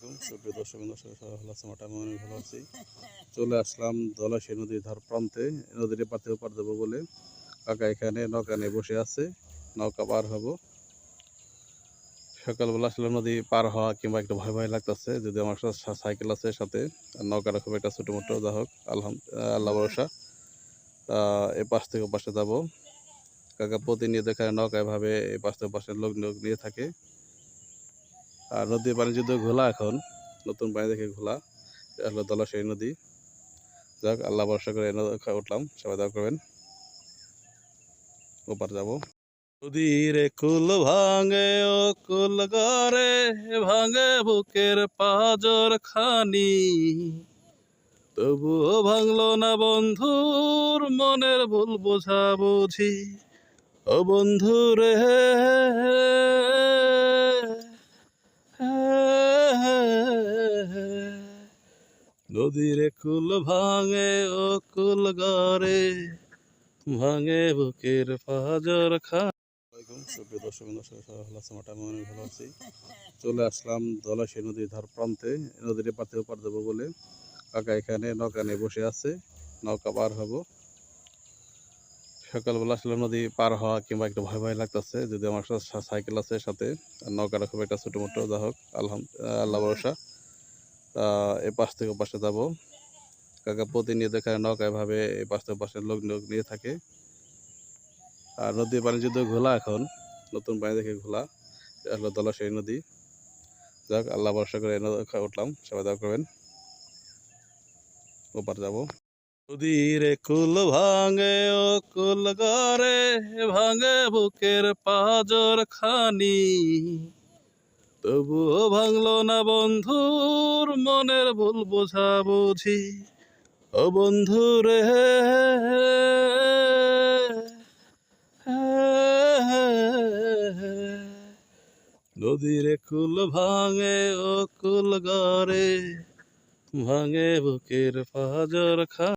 আসসালামাইকুম সুপ্রিয় দর্শক সবাই ভালো আছেন। আমি অনেক ভালো আছি। চলে আসলাম ধলাশী নদীর ধার প্রান্তে। নদীর পাড় থেকে পার দেবো বলে কাকা এখানে নৌকা নিয়ে বসে আছে। নৌকা পার হব। সকালবেলা আসলে নদী পার হওয়া কিংবা একটু ভয় ভয় লাগতেছে, যদি আমার সাইকেল আছে সাথে, আর নৌকাটা খুব একটা ছোটো মোটো, যা হোক আল্লাহ ভরসা। এ পাশ থেকে পাশে যাবো। কাকা প্রতিনিয়ত এখানে নৌকায় ভাবে এই পাশ থেকে পাশে লোক নিয়ে থাকে। আর নদীর পানি যদিও ঘোলা, এখন নতুন পানি দেখে ঘোলা। হলো ধলাশী নদী। যাক, আল্লাহ ভরসা করে উঠলাম, সবাই দোয়া করবেন। ওপার যাবো। নদীর কুল ভাঙে ও কুল গড়ে, ভাঙে বুকের পাজর খানি, তবুও ভাঙলো না বন্ধুর মনের ভুল বোঝা বুঝি। ও বন্ধু রে, নদীর কুল ভাঙে ও কুল গড়ে, ভাঙে বুকের পাজর খানি। সুপ্রিয় দর্শক সবাই ভালো আছেন। আমি অনেক ভালো আছি। চলে আসলাম ধলাশী নদীর ধার প্রান্তে। নদীর পাড় থেকে পার দেবো বলে কাকা এখানে নৌকা নিয়ে বসে আছে। নৌকা পার হব। সকালবেলা আসলে নদী পার হওয়া কিংবা একটু ভয় ভয় লাগতেছে, যদি আমার সাইকেল আছে সাথে, আর নৌকাটা খুব একটা ছোটো মোটো, যা হোক আল্লাহ ভরসা। এ পাশ থেকে পাশে যাবো। কাকা প্রতিনিয়ত এখানে নৌকায় ভাবে এই পাশ থেকে পাশে লোক নিয়ে থাকে। আর নদীর পানি যদিও ঘোলা, এখন নতুন পানি দেখে ঘোলা। হলো ধলাশী নদী। যাক, আল্লাহ ভরসা করে উঠলাম, সবাই দোয়া করবেন। ওপার যাবো। নদীর কুল ভাঙে ও কুল গড়ে, ভাঙে বুকের পাজর খানি, তবুও ভাঙলো না বন্ধুর মনের ভুল বোঝা বুঝি। ও বন্ধু রে, নদীর কুল ভাঙে ও কুল গড়ে, ভাঙে বুকের পাজর খানি।